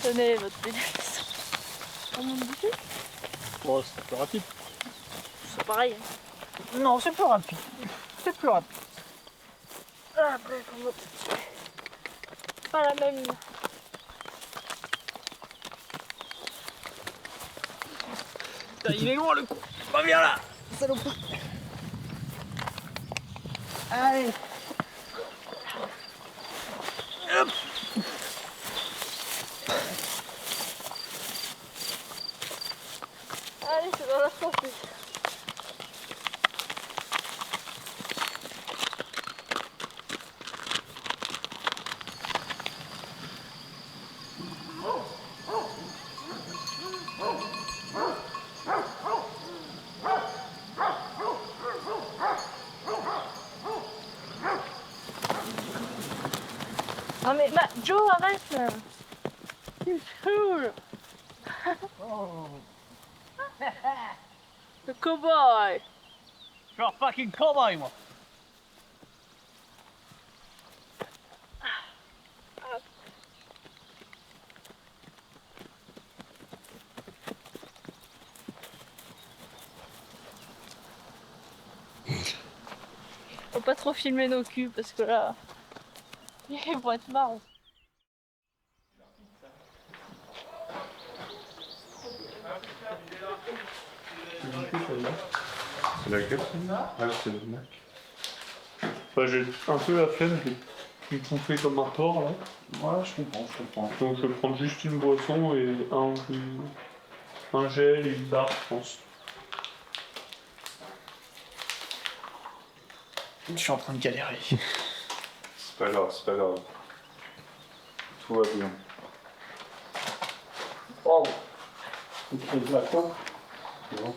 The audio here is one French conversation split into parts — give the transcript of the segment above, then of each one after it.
Tenez votre pédale. On monte dessus? Bon, c'est plus rapide. C'est pareil. Non, c'est plus rapide. C'est plus rapide. Après, on monte dessus. Pas la même. Putain, il est loin le coup. Reviens là, saloperie. Allez. Hop. Allez, c'est dans la sortie. Non mais Joe, arrête là. Il me saoule. Oh. Le cow-boy. Je suis un fucking cowboy, moi. Faut pas trop filmer nos culs parce que là, ils vont être marrants. C'est laquelle celle-là? Ah, c'est le Mac. Enfin, j'ai un peu la flemme de me gonfler comme un porc là. Ouais, je comprends. Donc je vais prendre juste une boisson et un gel et une barre, je pense. Je suis en train de galérer. C'est pas grave, c'est pas grave. Tout va bien. Oh, il faut de la coke. Bon.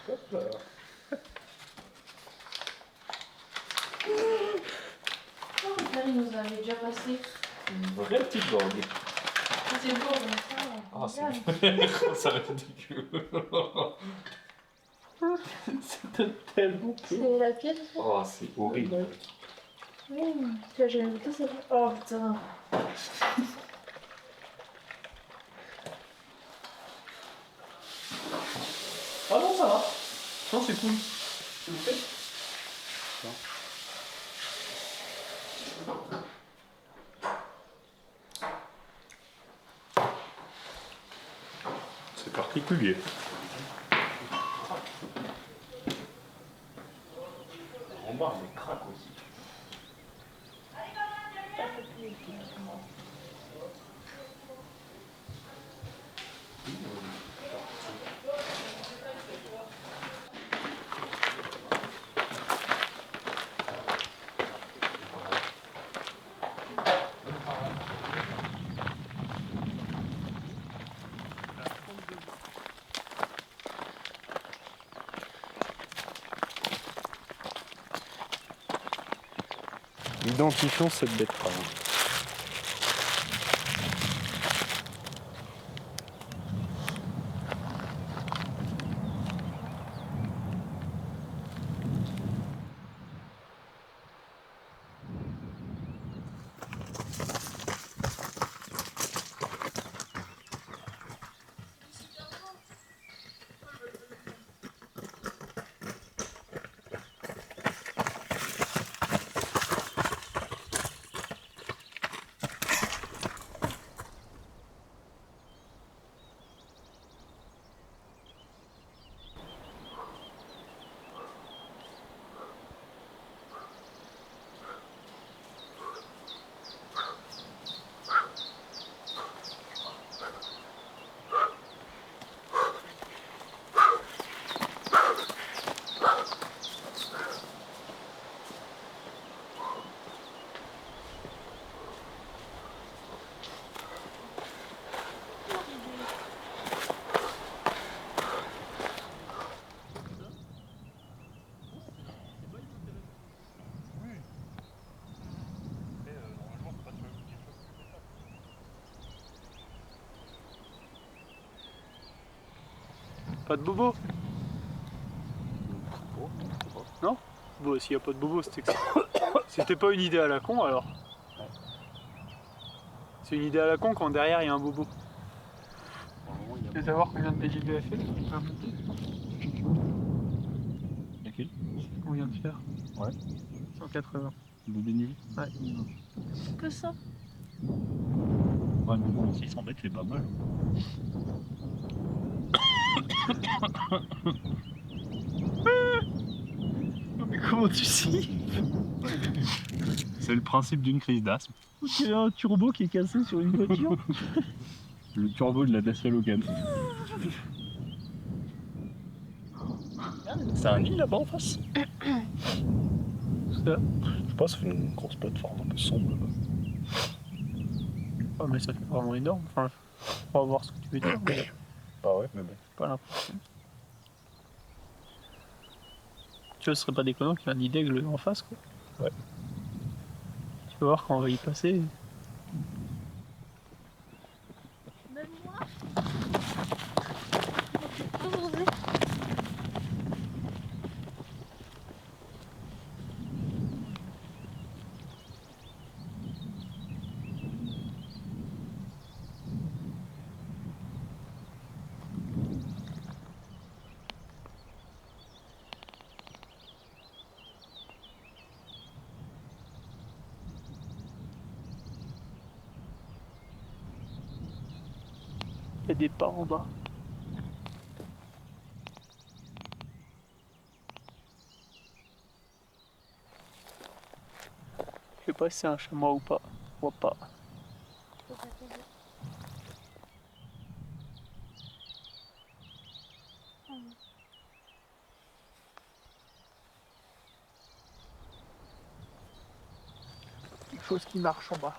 Hop là. Il nous avait déjà passé. Une vraie petite drogue. C'est beau comme ça. Ah, c'est ça ridicule. C'était tellement peu. C'est laquelle ça? Oh, c'est horrible. Tu as jamais goûté ça? Oh putain. Ah non, ça va. Non, c'est cool. Tu vous fais? C'est particulier. En bas, il craque aussi. Identifions cette betterave. Pas de bobo? Non? Bon, s'il n'y a pas de bobo, c'était pas une idée à la con alors. C'est une idée à la con quand derrière il y a un bobo. Tu veux savoir combien de PJB a fait? Laquelle? On vient de faire? Ouais. 180. De dénivelé? Ouais. Que ça? Ouais, mais bon, 600 mètres, c'est pas mal. Mais comment tu sais? C'est le principe d'une crise d'asthme. Il y a un turbo qui est cassé sur une voiture. Le turbo de la Dacia Logan. C'est un île là-bas en face? Ça. Je sais pas, ça fait une grosse plateforme un peu sombre là-bas. Oh, mais ça fait vraiment énorme. Enfin, on va voir ce que tu veux dire. Mais Bah ouais, mais bon. pas l'impression. Tu vois, ce serait pas déconnant qu'il y ait un nid d'aigle en face, quoi. Ouais. Tu vas voir quand on va y passer. Même moi. Aujourd'hui. Il y a des pas en bas. Je sais pas si c'est un chamois ou pas. Je vois pas. Quelque chose qui marche en bas.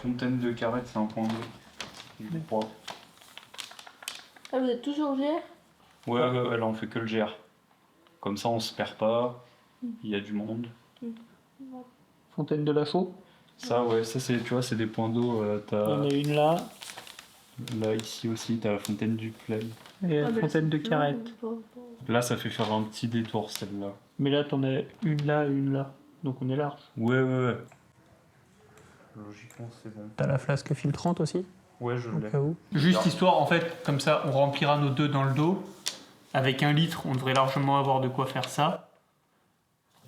fontaine de Carrette, c'est un point d'eau. Je crois. Ah, vous êtes tous sur le GR? Ouais, là on fait que le GR. Comme ça on se perd pas, il y a du monde. Fontaine de la Chaux. Ça ouais, ça c'est, tu vois, c'est des points d'eau. Il y en T'as a une là. là ici aussi, t'as la fontaine du Plaine. Et la fontaine de Carrette. Là ça fait faire un petit détour celle-là. Mais là, t'en as une là et une là. Donc on est large. Ouais. Logiquement c'est bon. T'as la flasque filtrante aussi, Ouais, je au l'ai. cas où. Juste histoire, en fait, comme ça, on remplira nos deux dans le dos. Avec 1 litre, on devrait largement avoir de quoi faire ça.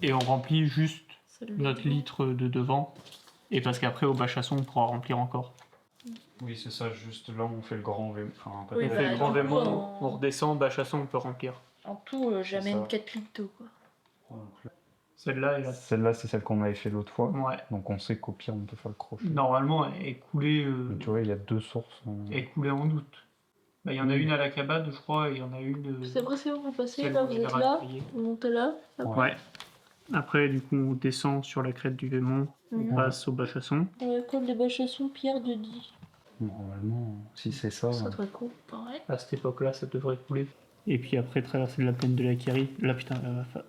Et on remplit juste notre litre de devant. Et parce qu'après, au bas chasson, on pourra remplir encore. Oui, c'est ça, juste là on fait le grand V. Enfin, pas Oui, On de- fait bah, le grand du coup, Vémont, on redescend, bas chasson, on peut remplir. En tout, j'amène ça. 4 litres d'eau, quoi. Celle-là, elle a... Celle-là c'est celle qu'on avait fait l'autre fois. Ouais. Donc on sait qu'au pire on peut faire le crochet. Normalement, elle est coulée, Mais tu vois, il y a 2 sources. elle est coulée en août. Bah, il y en a une à la cabane, je crois, et il y en a une... C'est vrai, c'est bon, vous passez, celle là, où vous je l'ai êtes là, rapatriée. vous montez là. Hop. Ouais. Après, du coup, on descend sur la crête du Vémont, on Mhm. passe au bas chasson. L'école des Bachassons, Pierre de Die. Normalement, si c'est ça. Ça doit être cool, pareil. À cette époque-là, ça devrait couler. Et puis après, traverser de la plaine de la Kéry. Là, putain, va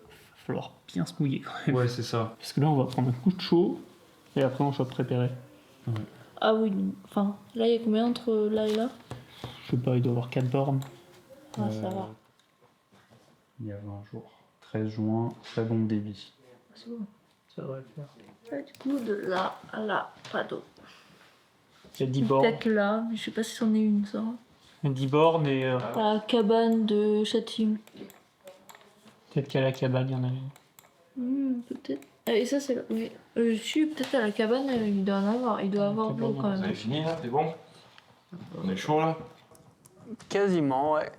falloir bien se mouiller quand même. Ouais, c'est ça. Parce que là, on va prendre un coup de chaud, et après, on chope préparé. Ah oui, enfin, là, il y a combien entre là et là? Je sais pas, il doit y avoir 4 bornes. Ah, ça va. Il y a 20 jours. 13 juin, très bon débit. C'est bon. Ça devrait le faire. Là, du coup, de là à là, pas d'eau. Il y a 10 bornes. Peut-être là, mais je sais pas si c'en est une, ça. Il y a 10 bornes, et La cabane de Châtillon. peut-être qu'à la cabane, il y en a une. Peut-être. Ah, et ça, c'est là. Oui. Je suis peut-être à la cabane, il doit en avoir. Il doit avoir de l'eau quand Vous même. avez fini là? C'est bon? On est chaud là? Quasiment, ouais.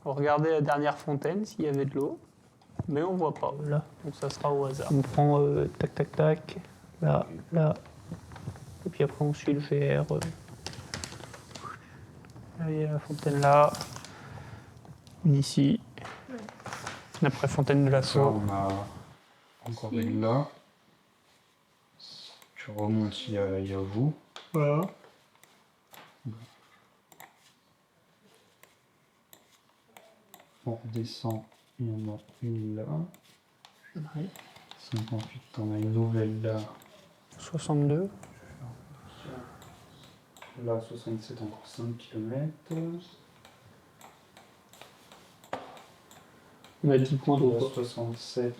On regardait la dernière fontaine, s'il y avait de l'eau. Mais on voit pas, là. Donc ça sera au hasard. On prend tac, tac, tac. Là, là. Et puis après, on suit le VR. Là, il y a la fontaine là. Une ici. Après, fontaine de la Ça, Chaux. on a encore une là. Tu remontes, il y a vous. Voilà. On redescend, il y en a une là. Ouais. 58, on a une nouvelle là. 62. Là, 67, encore 5 km. On a 10 points d'eau. Là, 67.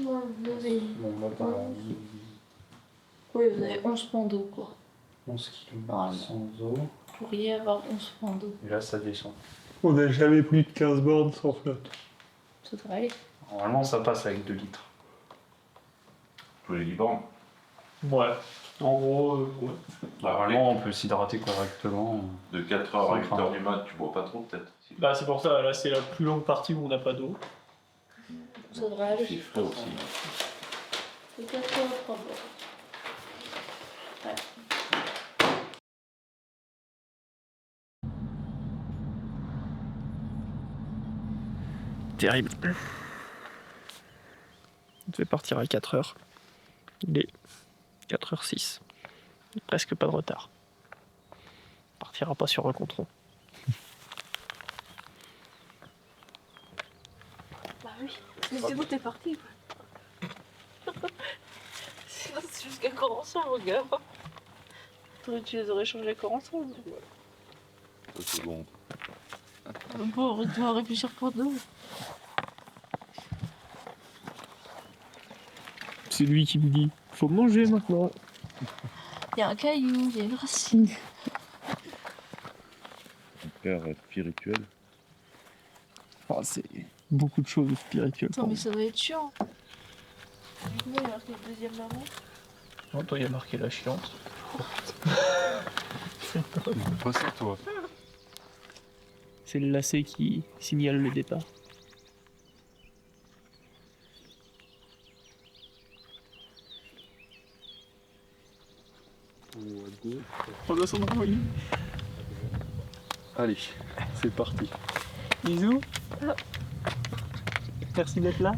Ouais, vous avez... Bon, là, t'as Oui, vous avez 11 points d'eau, quoi. 11 km Voilà. sans eau. Vous pourriez avoir 11 points d'eau. Et là, ça descend. On n'a jamais plus de 15 bornes sans flotte. Ça devrait aller. Normalement, ça passe avec 2 litres. Tous les 10 bornes. Ouais. En gros, ouais. Normalement, on peut s'hydrater correctement. De 4h à 8h du mat, tu bois pas trop peut-être? Bah, c'est pour ça, là, c'est la plus longue partie où on n'a pas d'eau. Ça devrait aller. C'est frais aussi. C'est 4 heures, 3 bords. Ouais. Terrible. On devait partir à 4h. Il est 4h06. Presque pas de retard. On partira pas sur un contrôle. Bah oui. Mais c'est où t'es parti, quoi. Sinon, c'est jusqu'à Corançon, mon gars. Tu les aurais changés à Corançon. Ça, c'est bon. Bon, tu vas réfléchir pour nous. C'est lui qui me dit faut manger maintenant. Il y a un caillou, il y a une racine. Père spirituel. C'est beaucoup de choses spirituelles. Attends, mais ça doit être chiant. Du coup, il y a marqué le deuxième maman. Non, toi, il y a marqué la chiante. Pas ça toi. C'est le lacet qui signale le départ. On doit s'en envoyer. Allez, c'est parti. Bisous. Merci d'être là.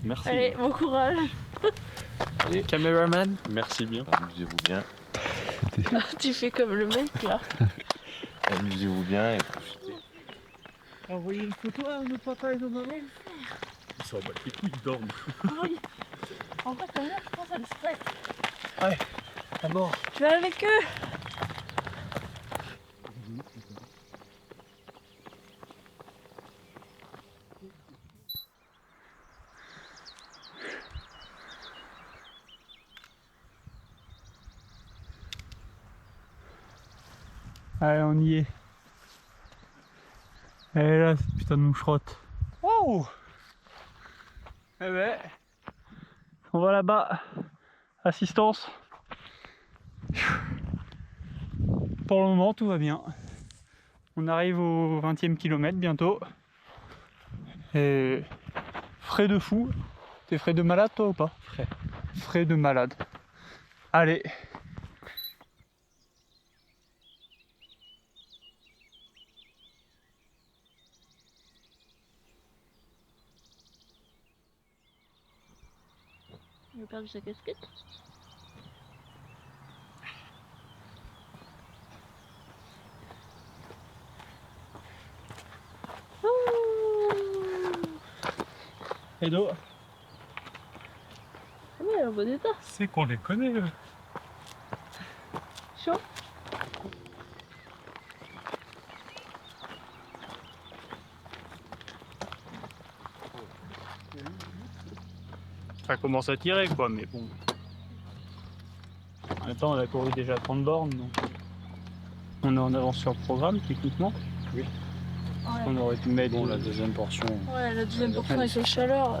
Merci. Allez, bon courage. Allez, Caméraman. Merci bien. amusez-vous bien. Tu fais comme le mec là. Amusez-vous bien et profitez. Envoyer une photo à nos papas et nos mamans. Ils s'en battent les couilles, ils dorment. Oui. En fait, comme là, je pense à le stress. À mort. Tu vas avec eux. Allez, on y est. Elle est là, cette putain de moucherotte. Wow. Eh ben, on va là-bas. Assistance. Pour le moment, tout va bien. On arrive au 20e kilomètre bientôt. Et frais de fou. T'es frais de malade toi ou pas? Frais. Frais de malade. Allez. Il a perdu sa casquette. Edo. Ah ouais, en bon état. C'est qu'on les connaît, eux. Chaud. Ça commence à tirer quoi, mais bon. En même temps, on a couru déjà 30 bornes, donc on est en avance sur le programme techniquement. Ouais. On aurait pu mettre Bon, la deuxième portion. Ouais, la deuxième portion avec la chaleur.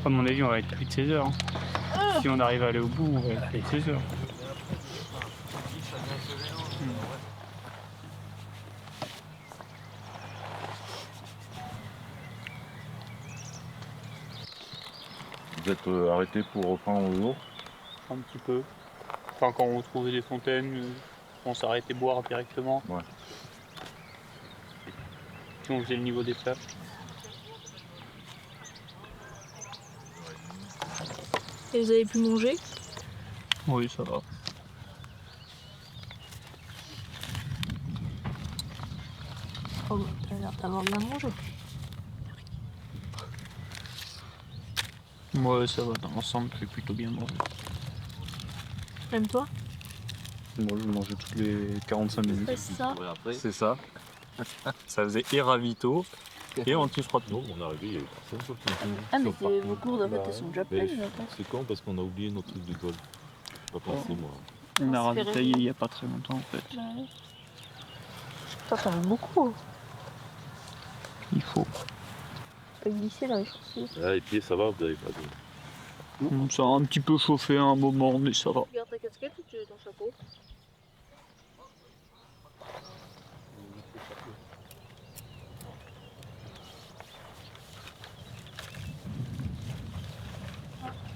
À mon avis, on va être plus de 16 heures. Hein. Si on arrive à aller au bout, on va être plus de 16 heures. Vous êtes arrêté pour reprendre l'eau? Un petit peu. Enfin, quand on trouvait des fontaines, on s'arrêtait boire directement. Ouais. Puis on faisait le niveau des fleuves. Et vous avez pu manger? Oui, ça va. Oh bah, t'as l'air d'avoir bien mangé. Ouais, ça va, dans l'ensemble, c'est plutôt bien mangé. Même toi? Moi, je mangeais toutes les 45 minutes. C'est ça. C'est ça. Ça faisait et ravito et anti-frotte. Non, on est arrivé, il y avait personne sur le camping. Ah, mais Sauf par vos contre, gourdes en fait elles sont déjà pleines. mais là, attends. c'est quand parce qu'on a oublié notre truc de golf. J'ai pas pensé moi. On a On se fait ravitaillé il n'y a pas très longtemps en fait. Bah ouais. Putain, t'en as beaucoup. Il faut. Tu peux glisser dans les chaussures. Ah, les pieds, ça va, vous avez pas de. Ça a un petit peu chauffé à un moment, mais ça va. Tu gardes ta casquette ou tu veux ton chapeau?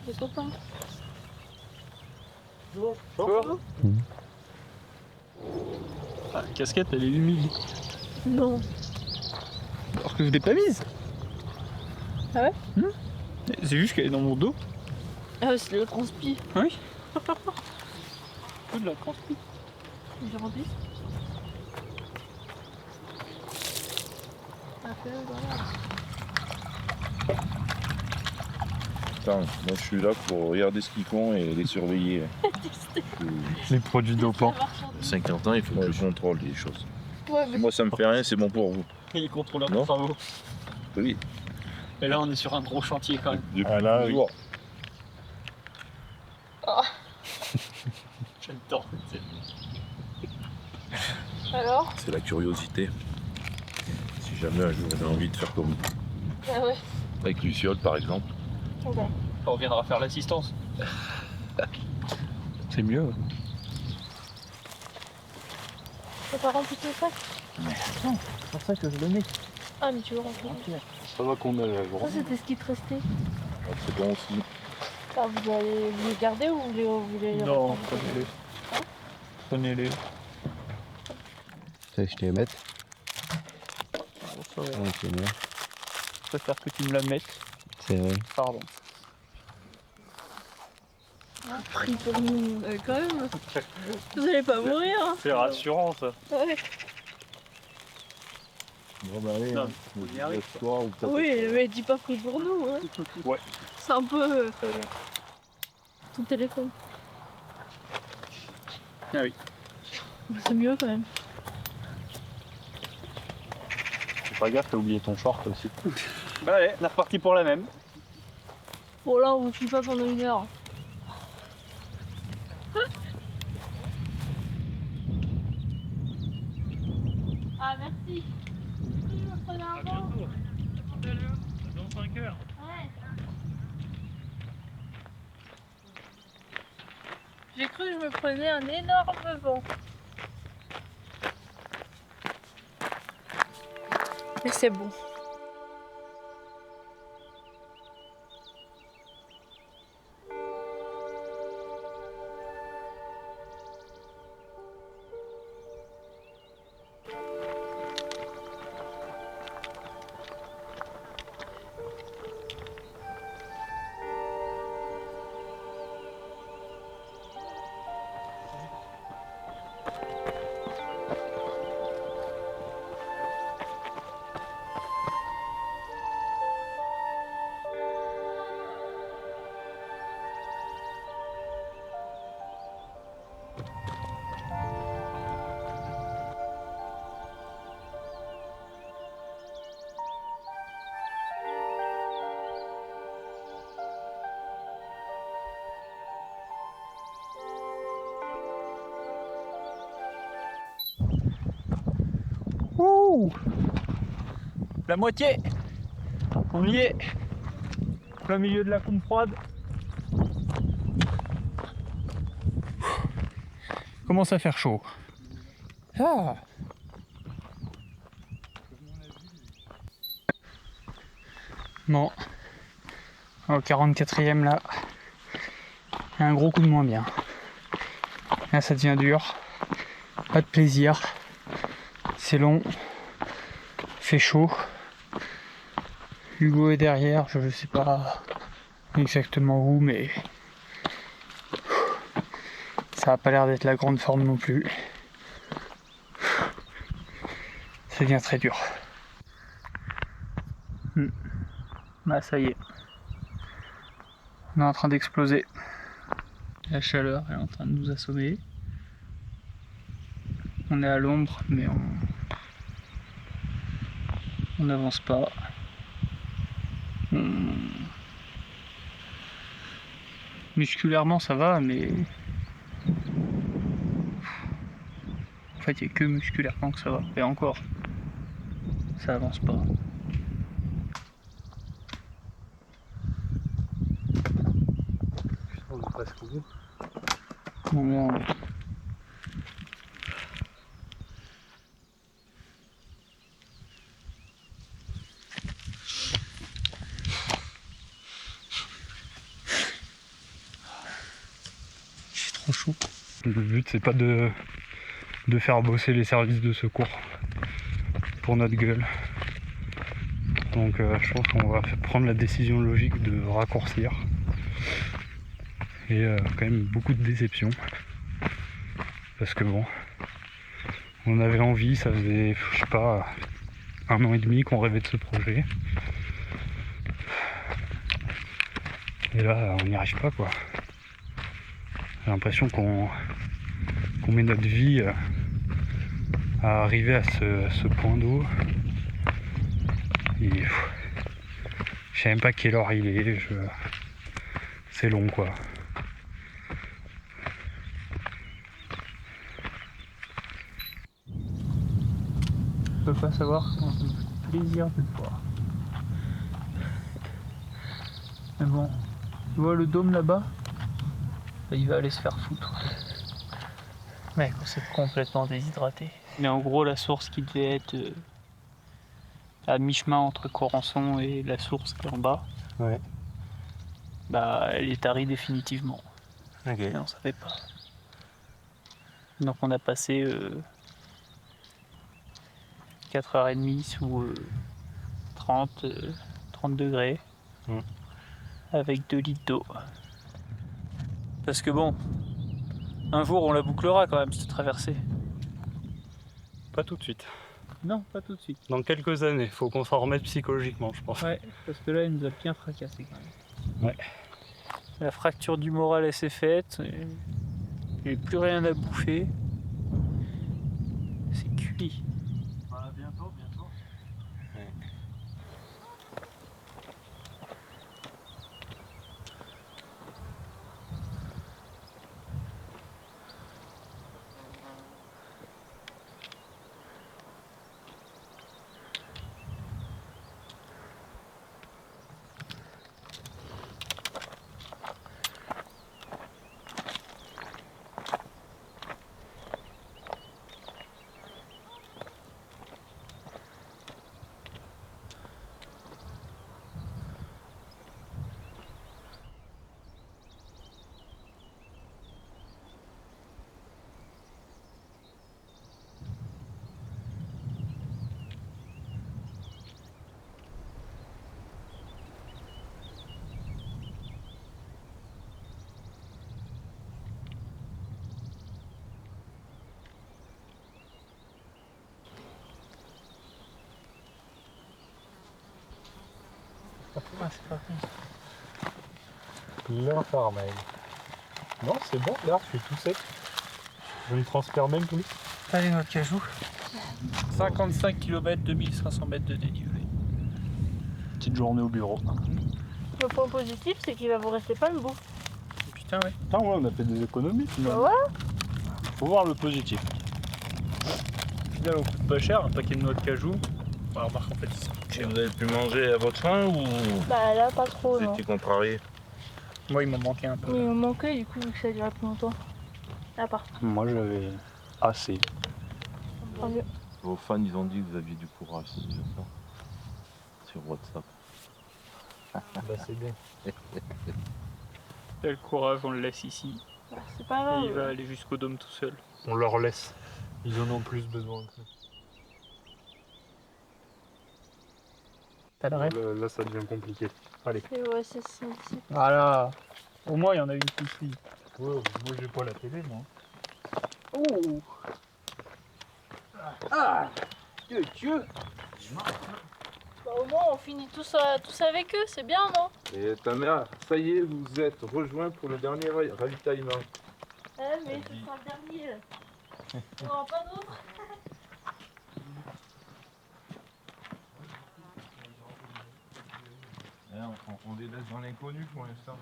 Les copains. Ah, la casquette, elle est humide. Non. Alors que je l'ai pas mise. Ah ouais? C'est juste qu'elle est dans mon dos. Ah ouais, c'est le transpi. Oui. De la transpi. J'ai rendu. Ah, fais-le, voilà. Putain, moi je suis là pour regarder ce qu'ils font et les surveiller. Les produits dopants. 50 ans, il faut que je contrôle les choses. Ouais, Si mais moi ça me fait rien, c'est bon pour vous. Et les contrôleurs de Non. travaux. Oui. Et là, on est sur un gros chantier quand même. Depuis Ah là, oui. toujours. J'adore. alors? C'est la curiosité. Si jamais un jour on a envie de faire comme Ah ouais. avec Luciole par exemple. Ok. On reviendra faire l'assistance. C'est mieux. T'as pas rempli ton sac? C'est pour ça que je le mets. Ah, mais tu veux remplir. Ça va qu'on a la Ça, grande. c'était ce qui te restait. Ah, c'est bon aussi. Ah, vous allez les garder ou vous voulez les Non, reprendre? prenez-les. Prenez-les. Tu sais que je te les mette? Ça va. Ok, bien. Je préfère que tu me la mettes. C'est vrai. Pardon. Pris pour nous, quand même. Vous allez pas mourir. Hein. C'est rassurant ça. Ouais. Bon bah allez, Non, hein. on y arrive, Laisse-toi ou peut-être- Oui, mais dis pas pris pour nous. Hein. Ouais. C'est un peu. Ton téléphone. Ah oui. C'est mieux quand même. Fais pas gaffe, t'as oublié ton short aussi. Bah allez, on est reparti pour la même. Bon là, on vous suit pas pendant 1 heure. Ah merci. Prenez un vent. Dans 5 heures. Ouais. J'ai cru que je me prenais un énorme vent. Mais c'est bon. Ouh, la moitié. On y est. Plein milieu de la coupe froide. Commence à faire chaud. Ah. Bon, au 44e là, il y a un gros coup de moins bien. Là ça devient dur, pas de plaisir, c'est long, fait chaud. Hugo est derrière, je sais pas exactement où, mais ça a pas l'air d'être la grande forme non plus. Ça devient très dur. Bah ça y est. On est en train d'exploser. La chaleur est en train de nous assommer. On est à l'ombre, mais on n'avance pas. Musculairement ça va, mais en fait il n'y a que musculairement que ça va. Et encore, ça avance pas. On est presque au bout. On est trop chaud. Le but c'est pas de faire bosser les services de secours pour notre gueule. Donc je pense qu'on va prendre la décision logique de raccourcir. Et quand même beaucoup de déception. Parce que bon, on avait envie, ça faisait, je sais pas, 1 an et demi qu'on rêvait de ce projet. Et là, on n'y arrive pas quoi. J'ai l'impression qu'on met notre vie à arriver à ce point d'eau. Et je sais même pas quelle heure il est. C'est long quoi. Je peux pas savoir comment ça me fait plaisir de te voir. Mais bon, tu vois le dôme là-bas, il va aller se faire foutre. Mec, on s'est complètement déshydraté. Mais en gros, la source qui devait être à mi-chemin entre Corançon et la source qui est en bas, Ouais. bah elle est tarie définitivement. Ok. Et on savait pas. Donc on a passé 4h30 sous 30 degrés avec 2 litres d'eau. Parce que bon, un jour on la bouclera quand même cette traversée. Pas tout de suite. Non, pas tout de suite. Dans quelques années, faut qu'on s'en remette psychologiquement, je pense. Ouais, parce que là, il nous a bien fracassé quand même. Ouais. La fracture du moral, elle s'est faite. Il n'y a plus rien à bouffer. C'est cuit. Bah, bientôt. Ah, c'est pas con. L'infarmel. Non, c'est bon, là, je suis tout sec. Je ne transpire même plus. Allez, notre cajou. 55 km, 2500 mètres de dénivelé. Petite journée au bureau. Le point positif, c'est qu'il va vous rester pas le bout. Putain, ouais. Putain, ouais, on a fait des économies finalement. Ouais. Faut voir le positif. Au final, on coûte pas cher, un paquet de noix de cajou. Bah, remarque, en fait, ça coûte Et cher. vous avez pu manger à votre faim ou Bah là, pas trop, vous non. étiez contrarié? Moi, il m'en manquait un peu. Mais il me manquait du coup, vu que ça durait plus longtemps. À part. Moi, j'avais assez. Tant mieux. Vos fans, ils ont dit que vous aviez du courage, c'est déjà ça. Sur WhatsApp. Bah, c'est bien. Là, le courage, on le laisse ici. Bah, c'est pas Et grave. il va aller jusqu'au dôme tout seul. On leur laisse. Ils en ont plus besoin que T'as le rêve? Là, ça devient compliqué. Allez. Et ouais, c'est ça ici. Voilà. Au moins, il y en a une qui suit. Ouais, moi, j'ai pas la télé, moi. Ouh. Ah Dieu. Bah, au moins, on finit tous avec eux, c'est bien, non? Et ta mère, ça y est, vous vous êtes rejoints pour le dernier ravitaillement. Mais ce sera le dernier. On n'aura pas d'autres. On les laisse dans l'inconnu pour l'instant.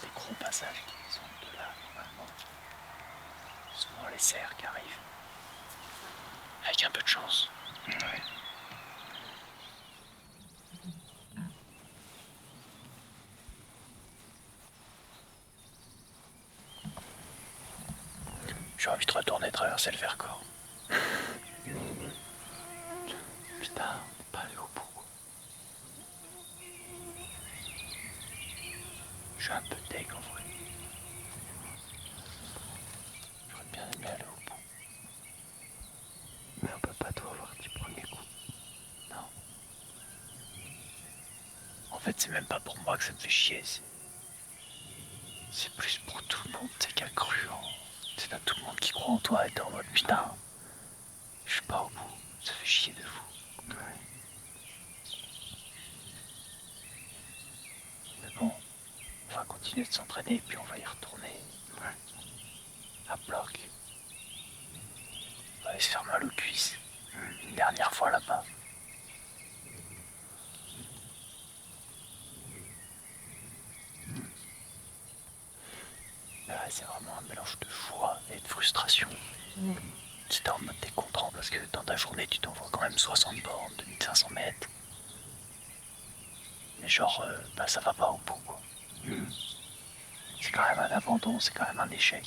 Des gros passages qui sont de là, normalement. Souvent les cerfs qui arrivent. Avec un peu de chance. Ouais. J'ai envie de retourner traverser le Vercors. Putain, on n'est pas allé au bout. Je suis un peu deg en vrai. J'aurais bien aimé aller au bout. Mais on peut pas tout avoir du premier coup. Non. En fait, c'est même pas pour moi que ça me fait chier. C'est plus pour tout le monde, c'est qui a cru en... C'est pas tout le monde qui croit en toi et t'es en mode putain. Je suis pas au bout. Ça fait chier de vous. Ouais. continuer de s'entraîner, puis on va y retourner. À bloc. On va aller se faire mal aux cuisses. Une dernière fois là-bas. Là, c'est vraiment un mélange de joie et de frustration. Tu t'es en mode t'es content parce que dans ta journée tu t'envoies quand même 60 bornes, 2500 mètres. Mais genre, ça va pas au bout quoi. C'est quand même un abandon, c'est quand même un échec.